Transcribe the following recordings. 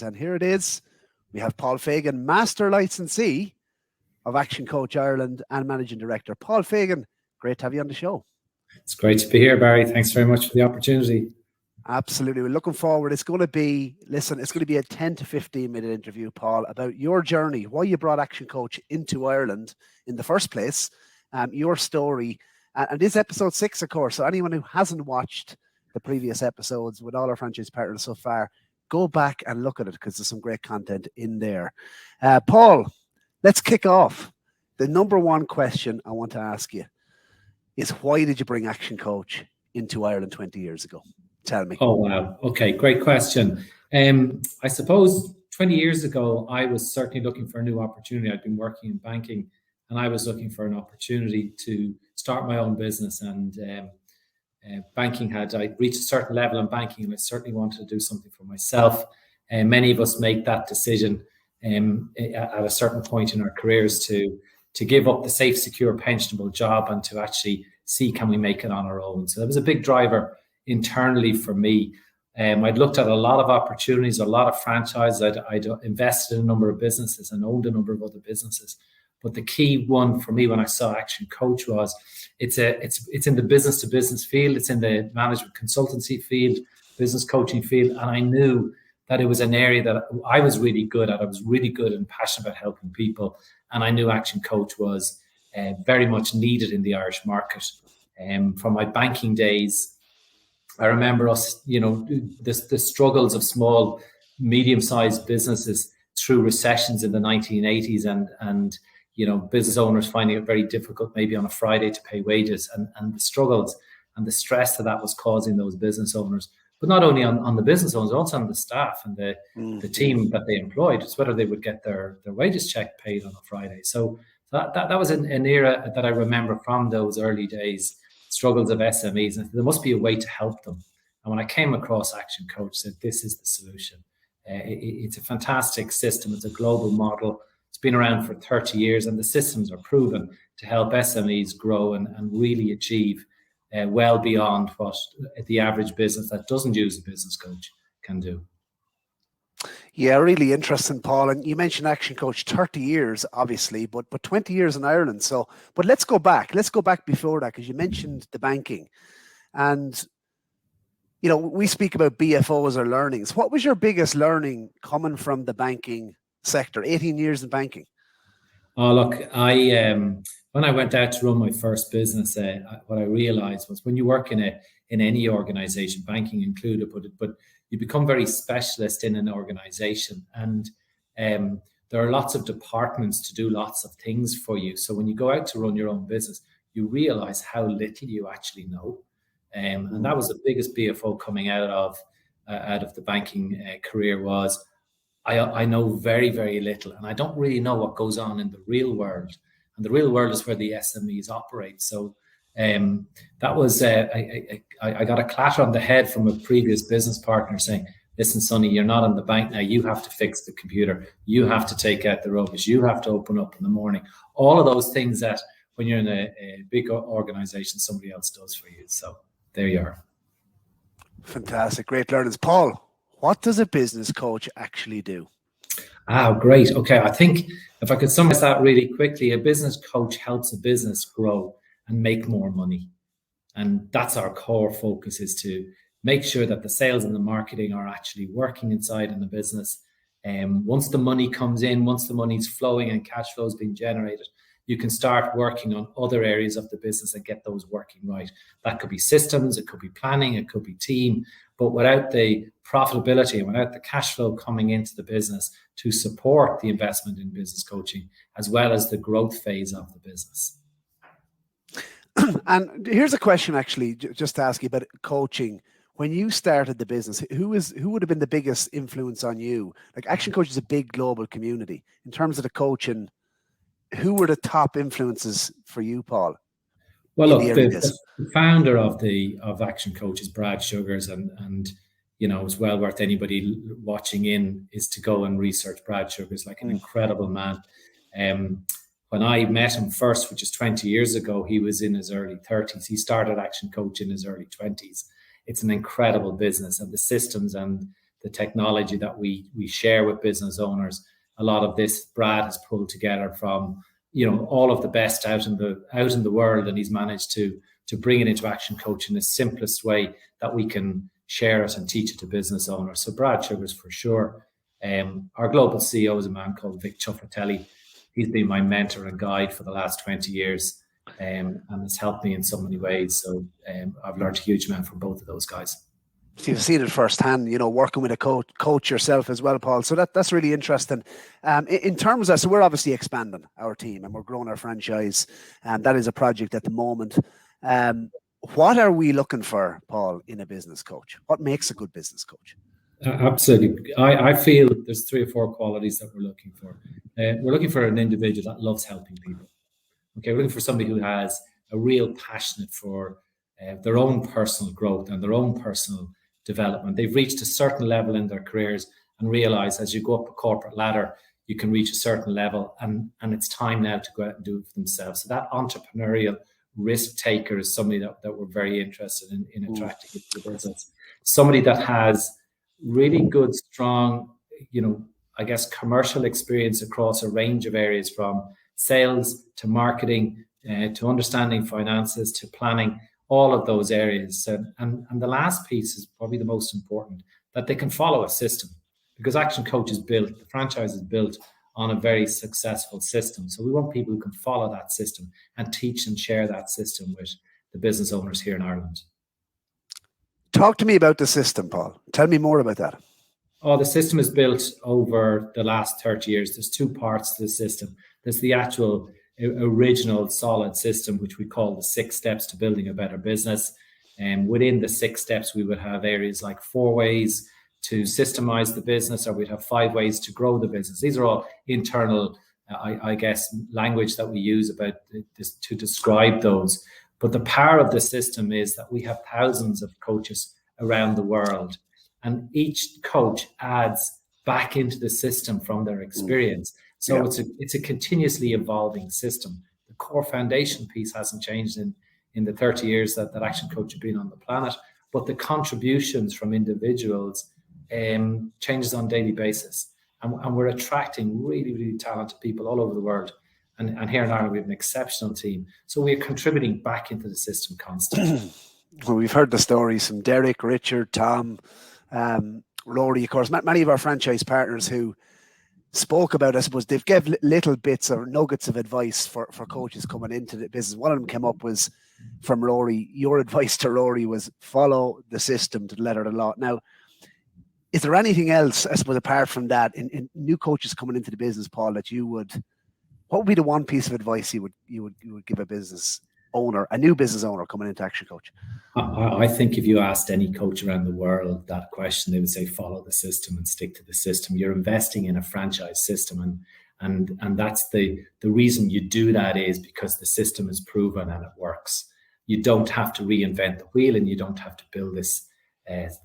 series. And here it is. We have Paul Fagan, Master Licensee of ActionCOACH Ireland and Managing Director. Paul Fagan, great to have you on the show. It's great to be here, Barry. Thanks very much for the opportunity. Absolutely. We're looking forward. It's going to be a 10 to 15 minute interview, Paul, about your journey, why you brought ActionCOACH into Ireland in the first place, your story. And this episode 6, of course. So anyone who hasn't watched the previous episodes with all our franchise partners so far, go back and look at it because there's some great content in there. Paul, let's kick off. The number one question I want to ask you is, why did you bring ActionCOACH into Ireland 20 years ago? Tell me. Oh, wow. Okay, great question. I suppose 20 years ago, I was certainly looking for a new opportunity. I'd been working in banking and I was looking for an opportunity to start my own business. And I reached a certain level in banking and I certainly wanted to do something for myself. And many of us make that decision at a certain point in our careers to give up the safe, secure, pensionable job and to actually see, can we make it on our own? So that was a big driver internally for me. I'd looked at a lot of opportunities, a lot of franchises. I'd invested in a number of businesses and owned a number of other businesses. But the key one for me when I saw ActionCOACH was it's in the business to business field, it's in the management consultancy field, business coaching field, and I knew that it was an area that I was really good at. I was really good and passionate about helping people, and I knew ActionCOACH was very much needed in the Irish market. From my banking days, I remember us, the struggles of small, medium-sized businesses through recessions in the 1980s and business owners finding it very difficult maybe on a Friday to pay wages and the struggles and the stress that was causing those business owners. But not only on the business owners, also on the staff and the team that they employed. It's whether they would get their wages check paid on a Friday. So that was an era that I remember from those early days. Struggles of SMEs, and there must be a way to help them. And when I came across ActionCOACH, I said, this is the solution. It's a fantastic system. It's a global model. It's been around for 30 years, and the systems are proven to help SMEs grow and really achieve well beyond what the average business that doesn't use a business coach can do. Yeah, really interesting, Paul. And you mentioned ActionCOACH, 30 years, obviously, but 20 years in Ireland. So, but let's go back. Let's go back before that, because you mentioned the banking. And, we speak about BFOs or learnings. What was your biggest learning coming from the banking sector, 18 years in banking? Oh, look, when I went out to run my first business, what I realized was when you work in any organization, banking included, but you become very specialist in an organization, and there are lots of departments to do lots of things for you. So when you go out to run your own business, you realize how little you actually know. And that was the biggest BFO coming out of the banking career was I know very, very little, and I don't really know what goes on in the real world. And the real world is where the SMEs operate. So that was I got a clatter on the head from a previous business partner saying, listen, Sonny, you're not in the bank now. You have to fix the computer. You have to take out the rubbish. You have to open up in the morning. All of those things that when you're in a big organization, somebody else does for you. So there you are. Fantastic. Great learnings. Paul, what does a business coach actually do? Great. Okay. I think if I could summarize that really quickly, a business coach helps a business grow and make more money. And that's our core focus, is to make sure that the sales and the marketing are actually working inside in the business. Once the money comes in, once the money's flowing and cash flow is being generated, you can start working on other areas of the business and get those working right. That could be systems, it could be planning, it could be team. But without the profitability and without the cash flow coming into the business to support the investment in business coaching, as well as the growth phase of the business. And here's a question, actually, just to ask you about coaching. When you started the business, who would have been the biggest influence on you? Like, ActionCOACH is a big global community. In terms of the coaching, who were the top influences for you, Paul? Well, look, the founder of ActionCOACH is Brad Sugars, and it's well worth anybody watching in is to go and research Brad Sugars, like an incredible man. When I met him first, which is 20 years ago, he was in his early 30s. He started ActionCOACH in his early 20s. It's an incredible business, and the systems and the technology that we share with business owners. A lot of this Brad has pulled together from, you know, all of the best out in the world, and he's managed to bring it into ActionCOACH in the simplest way that we can share it and teach it to business owners. So Brad Sugars for sure. Our global CEO is a man called Vic Ciuffatelli. He's been my mentor and guide for the last 20 years, and has helped me in so many ways. So I've learned a huge amount from both of those guys. So you've seen it firsthand, you know, working with a coach yourself as well, Paul. So that's really interesting. In terms of, so we're obviously expanding our team and we're growing our franchise, and that is a project at the moment. What are we looking for, Paul, in a business coach? What makes a good business coach? Absolutely. I feel there's 3 or 4 qualities that we're looking for. We're looking for an individual that loves helping people. Okay, we're looking for somebody who has a real passion for their own personal growth and their own personal development. They've reached a certain level in their careers and realize as you go up a corporate ladder, you can reach a certain level, and it's time now to go out and do it for themselves. So that entrepreneurial risk taker is somebody that we're very interested in attracting into the business. Somebody that has really good, strong, you know, I guess commercial experience across a range of areas, from sales to marketing to understanding finances to planning, all of those areas. And the last piece is probably the most important, that they can follow a system, because ActionCOACH is built, the franchise is built on a very successful system. So we want people who can follow that system and teach and share that system with the business owners here in Ireland. Talk to me about the system, Paul. Tell me more about that. Oh, the system is built over the last 30 years. There's 2 parts to the system. There's the actual original solid system, which we call the 6 steps to building a better business. And within the 6 steps, we would have areas like 4 ways to systemize the business, or we'd have 5 ways to grow the business. These are all internal, I guess, language that we use about this to describe those. But the power of the system is that we have thousands of coaches around the world, and each coach adds back into the system from their experience. So it's a continuously evolving system. The core foundation piece hasn't changed in the 30 years that ActionCOACH have been on the planet, but the contributions from individuals changes on a daily basis. And we're attracting really, really talented people all over the world. And here in Ireland, we have an exceptional team. So we're contributing back into the system constantly. Well, we've heard the stories from Derek, Richard, Tom, Rory, of course, many of our franchise partners who spoke about, I suppose, they've given little bits or nuggets of advice for coaches coming into the business. One of them came up was from Rory. Your advice to Rory was follow the system to the letter of the law. Now, is there anything else, I suppose, apart from that, in new coaches coming into the business, Paul, that what would be the one piece of advice you would give a business owner, a new business owner coming into ActionCOACH? I think if you asked any coach around the world that question, they would say follow the system and stick to the system. You're investing in a franchise system, and that's the reason you do that is because the system is proven and it works. You don't have to reinvent the wheel, and you don't have to build this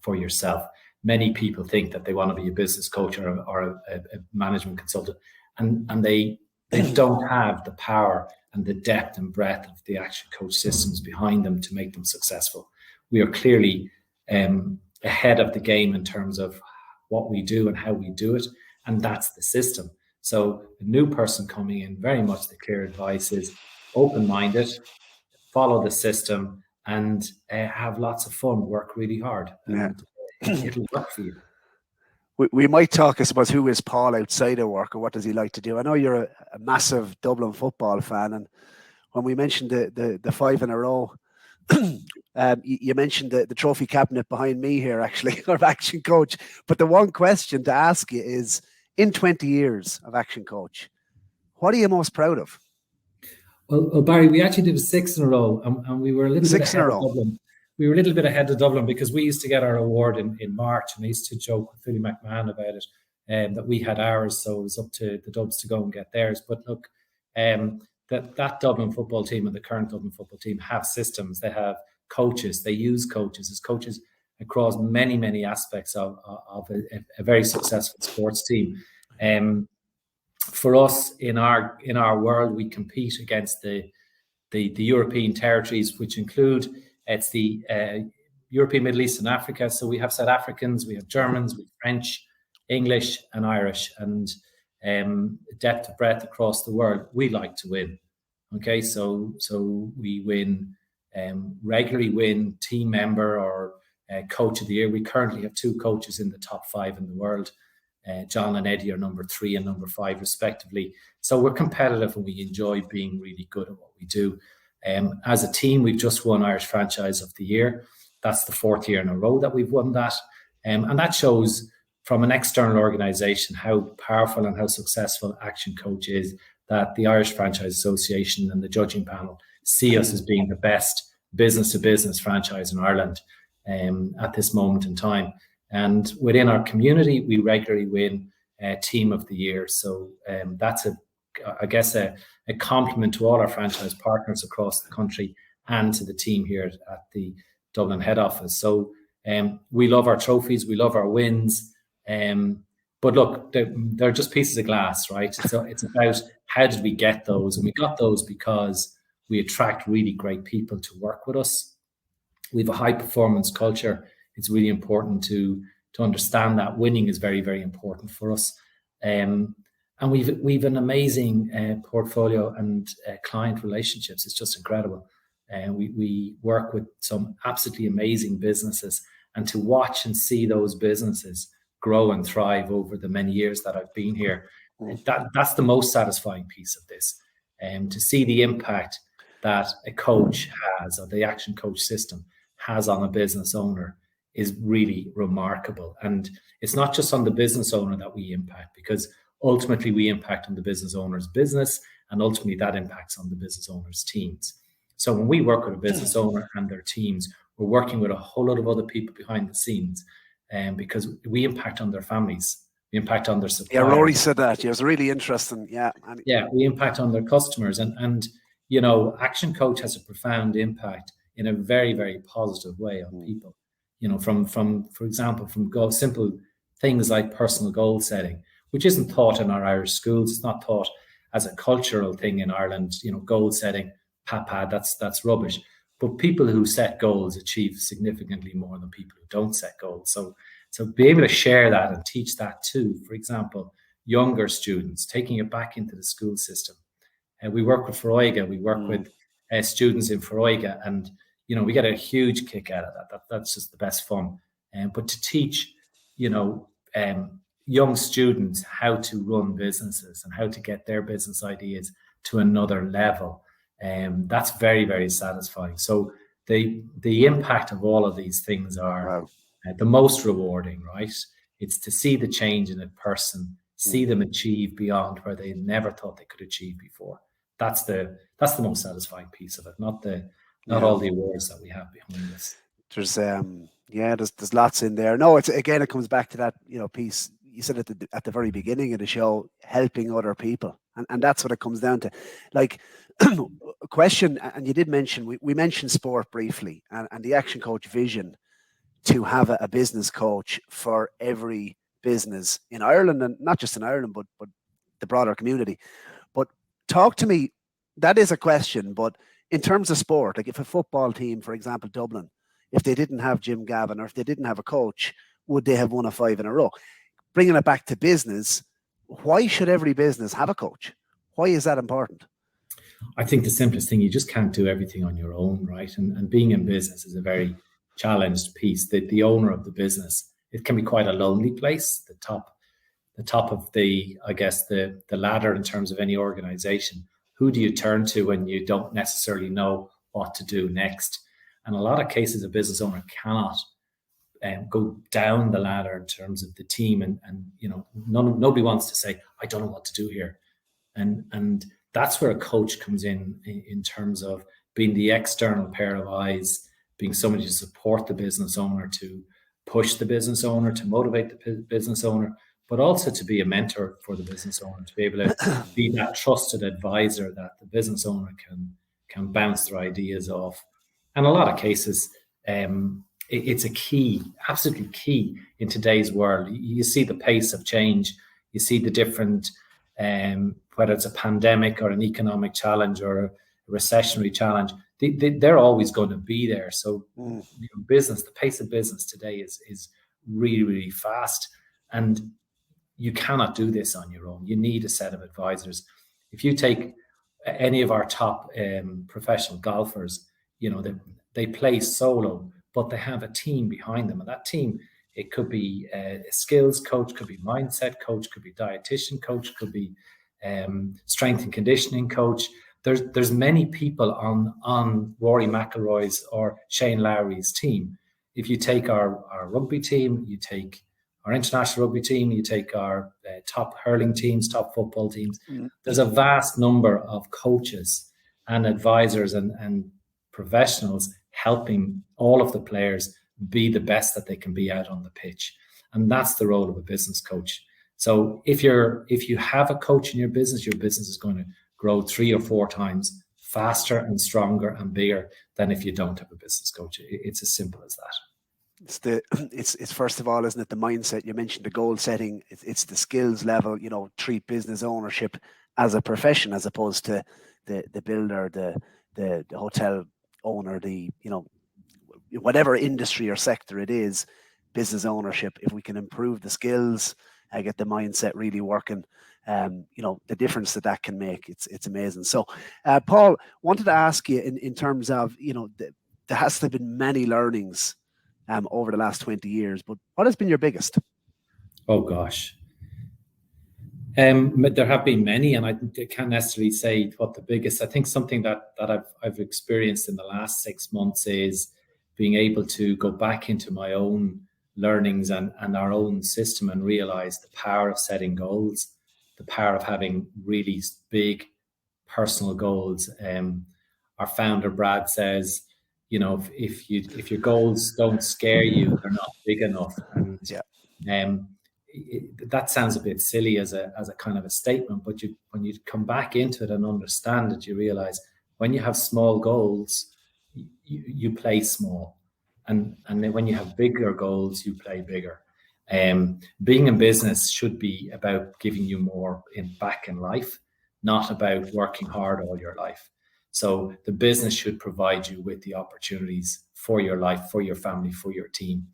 for yourself. Many people think that they want to be a business coach or a management consultant, and they don't have the power and the depth and breadth of the ActionCOACH systems behind them to make them successful. We are clearly ahead of the game in terms of what we do and how we do it, and that's the system. So a new person coming in, very much the clear advice is open-minded, follow the system, and have lots of fun, work really hard, and it'll work for you. We might talk, I suppose, who is Paul outside of work, or what does he like to do? I know you're a massive Dublin football fan, and when we mentioned the 5 in a row, you mentioned the trophy cabinet behind me here, actually, of ActionCOACH. But the one question to ask you is, in 20 years of ActionCOACH, what are you most proud of? Well, Barry, we actually did a 6 in a row, and we were a little bit ahead of Dublin. We were a little bit ahead of Dublin because we used to get our award in March, and I used to joke with Philly McMahon about it, that we had ours, so it was up to the Dubs to go and get theirs. But look, that Dublin football team and the current Dublin football team have systems. They have coaches. They use coaches as coaches across many, many aspects of a very successful sports team. For us, in our world, we compete against the European territories, which include it's the European, Middle East and Africa. So we have South Africans, we have Germans, we have French, English and Irish, and depth of breadth across the world. We like to win. Okay, so we win, regularly win team member or coach of the year. We currently have 2 coaches in the top 5 in the world. John and Eddie are number 3 and number 5 respectively. So we're competitive and we enjoy being really good at what we do. As a team, we've just won Irish Franchise of the Year. That's the 4th year in a row that we've won that. And that shows from an external organisation how powerful and how successful ActionCOACH is, that the Irish Franchise Association and the judging panel see us as being the best business-to-business franchise in Ireland at this moment in time. And within our community, we regularly win Team of the Year. So that's, I guess, a compliment to all our franchise partners across the country and to the team here at the Dublin head office. So we love our trophies, we love our wins. But look, they're just pieces of glass, right? So it's about how did we get those? And we got those because we attract really great people to work with us. We have a high performance culture. It's really important to understand that winning is very, very important for us. And we've an amazing portfolio and client relationships. It's just incredible. We work with some absolutely amazing businesses, and to watch and see those businesses grow and thrive over the many years that I've been here, that's the most satisfying piece of this. To see the impact that a coach has, or the ActionCOACH system has on a business owner, is really remarkable. And it's not just on the business owner that we impact, because ultimately we impact on the business owner's business, and ultimately that impacts on the business owner's teams. So when we work with a business owner and their teams, we're working with a whole lot of other people behind the scenes, because we impact on their families, we impact on their suppliers. Yeah, Rory said that. Yeah, it was really interesting. Yeah. Yeah, we impact on their customers. And you know, ActionCOACH has a profound impact in a very, very positive way on people. You know, from for example, from simple things like personal goal setting, which isn't taught in our Irish schools. It's not taught as a cultural thing in Ireland. You know, goal setting, that's rubbish. But people who set goals achieve significantly more than people who don't set goals. So be able to share that and teach that too. For example, younger students, taking it back into the school system. We work with Fagan, we work with students in Fagan, and you know, we get a huge kick out of that. That's just the best fun. But to teach, you know, young students how to run businesses and how to get their business ideas to another level, that's very, very satisfying. So the impact of all of these things are the most rewarding, right? It's to see the change in a person, see them achieve beyond where they never thought they could achieve before. That's the most satisfying piece of it, not all the awards that we have behind this. There's lots in there. No, it comes back to that, you know, piece you said at the very beginning of the show, helping other people, and that's what it comes down to. Like a question, and you did mention, we mentioned sport briefly, and the ActionCOACH vision to have a business coach for every business in Ireland, and not just in Ireland, but the broader community. But talk to me. That is a question, but in terms of sport, like if a football team, for example, Dublin, if they didn't have Jim Gavin or if they didn't have a coach, would they have won a 5 in a row? Bringing it back to business, why should every business have a coach? Why is that important? I think the simplest thing, you just can't do everything on your own, right? And being in business is a very challenged piece. The owner of the business, it can be quite a lonely place, the top of the, I guess, the ladder in terms of any organization. Who do you turn to when you don't necessarily know what to do next? And a lot of cases, a business owner cannot go down the ladder in terms of the team, and you know, nobody wants to say, I don't know what to do here. And that's where a coach comes in terms of being the external pair of eyes, being somebody to support the business owner, to push the business owner, to motivate the business owner, but also to be a mentor for the business owner, to be able to be that trusted advisor that the business owner can bounce their ideas off. And a lot of cases, it's a key, absolutely key in today's world. You see the pace of change, you see the different, whether it's a pandemic or an economic challenge or recessionary challenge, they're always going to be there. So business, the pace of business today is really, really fast, and you cannot do this on your own. You need a set of advisors. If you take any of our top professional golfers, they play solo, but they have a team behind them, and that team, it could be a skills coach, could be mindset coach, could be dietitian coach, could be strength and conditioning coach. There's many people on Rory McIlroy's or Shane Lowry's team. If you take our rugby team, you take our international rugby team, you take our top hurling teams, top football teams, there's a vast number of coaches and advisors and professionals helping all of the players be the best that they can be out on the pitch. And that's the role of a business coach. So if you have a coach in your business is going to grow 3 or 4 times faster and stronger and bigger than if you don't have a business coach. It's as simple as that. It's first of all, isn't it, the mindset? You mentioned the goal setting. It's the skills level. Treat business ownership as a profession, as opposed to the builder, the hotel owner, whatever industry or sector it is. Business ownership. If we can improve the skills, get the mindset really working, the difference that can make, it's amazing. So, Paul, wanted to ask you in terms of there has to have been many learnings over the last 20 years, but what has been your biggest? Oh gosh, there have been many, and I can't necessarily say what the biggest. I think something that I've experienced in the last 6 months is being able to go back into my own learnings and our own system and realize the power of setting goals, the power of having really big personal goals. Our founder Brad says, if your goals don't scare you, they're not big enough. And that sounds a bit silly as a kind of a statement, but when you come back into it and understand it, you realize when you have small goals, you play small, and then when you have bigger goals, you play bigger. Being in business should be about giving you more back in life, not about working hard all your life. So the business should provide you with the opportunities for your life, for your family, for your team.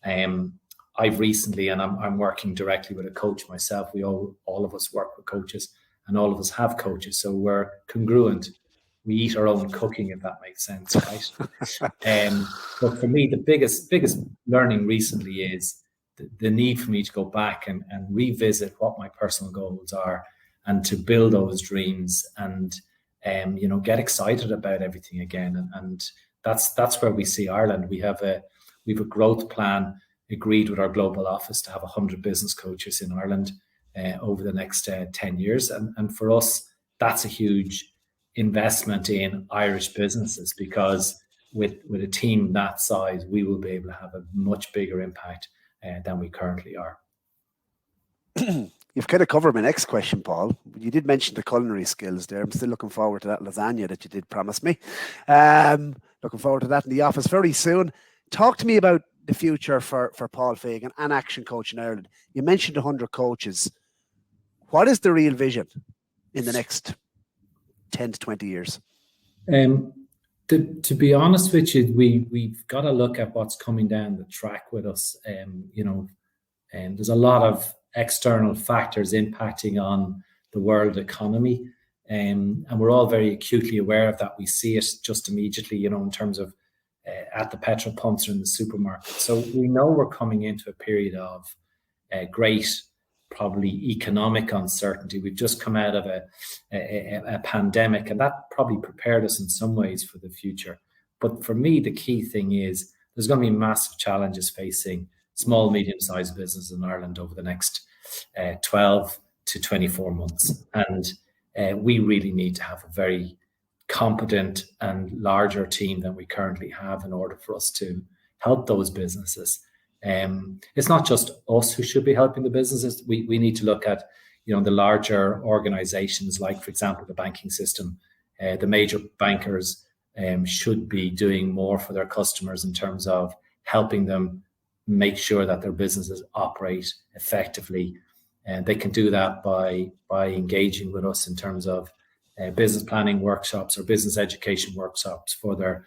I've recently, and I'm working directly with a coach myself. We all of us work with coaches, and all of us have coaches, so we're congruent. We eat our own cooking, if that makes sense, right? But for me, the biggest learning recently is the need for me to go back and revisit what my personal goals are, and to build those dreams, and get excited about everything again. And that's where we see Ireland. We have a growth plan agreed with our global office to have 100 business coaches in Ireland over the next 10 years. And for us, that's a huge investment in Irish businesses, because with a team that size, we will be able to have a much bigger impact than we currently are. You've kind of covered my next question, Paul. You did mention the culinary skills there. I'm still looking forward to that lasagna that you did promise me. Looking forward to that in the office very soon. Talk to me about the future for Paul Fagan and ActionCOACH in Ireland. You mentioned 100 coaches. What is the real vision in the next 10 to 20 years? To be honest with you, we've got to look at what's coming down the track with us. There's a lot of external factors impacting on the world economy, and we're all very acutely aware of that. We see it just immediately, in terms of at the petrol pumps or in the supermarket. So we know we're coming into a period of great, probably economic uncertainty. We've just come out of a pandemic, and that probably prepared us in some ways for the future. But for me, the key thing is there's going to be massive challenges facing small, medium-sized businesses in Ireland over the next 12 to 24 months. And we really need to have a very competent and larger team than we currently have in order for us to help those businesses. It's not just us who should be helping the businesses. We need to look at, the larger organizations, like, for example, the banking system. The major bankers should be doing more for their customers in terms of helping them make sure that their businesses operate effectively. And they can do that by engaging with us in terms of business planning workshops or business education workshops for their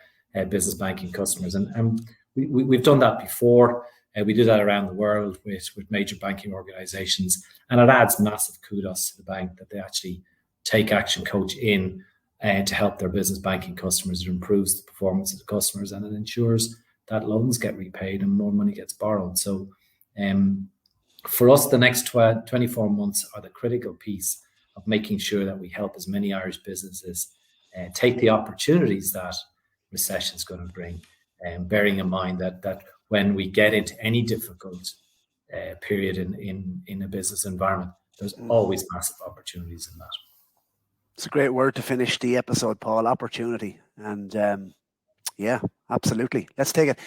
business banking customers. And we've done that before. We do that around the world with major banking organizations, and it adds massive kudos to the bank that they actually take ActionCOACH in to help their business banking customers. It improves the performance of the customers, and it ensures that loans get repaid and more money gets borrowed. So for us, the next 24 months are the critical piece of making sure that we help as many Irish businesses take the opportunities that recession is going to bring, bearing in mind that when we get into any difficult period in a business environment, there's always massive opportunities in that. It's a great word to finish the episode, Paul, opportunity. And yeah, absolutely. Let's take it.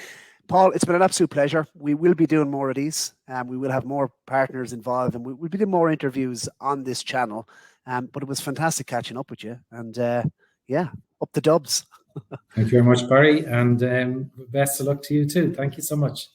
Paul, it's been an absolute pleasure. We will be doing more of these. We will have more partners involved, and we'll be doing more interviews on this channel. But it was fantastic catching up with you. And yeah, up the Dubs. Thank you very much, Barry. And best of luck to you too. Thank you so much.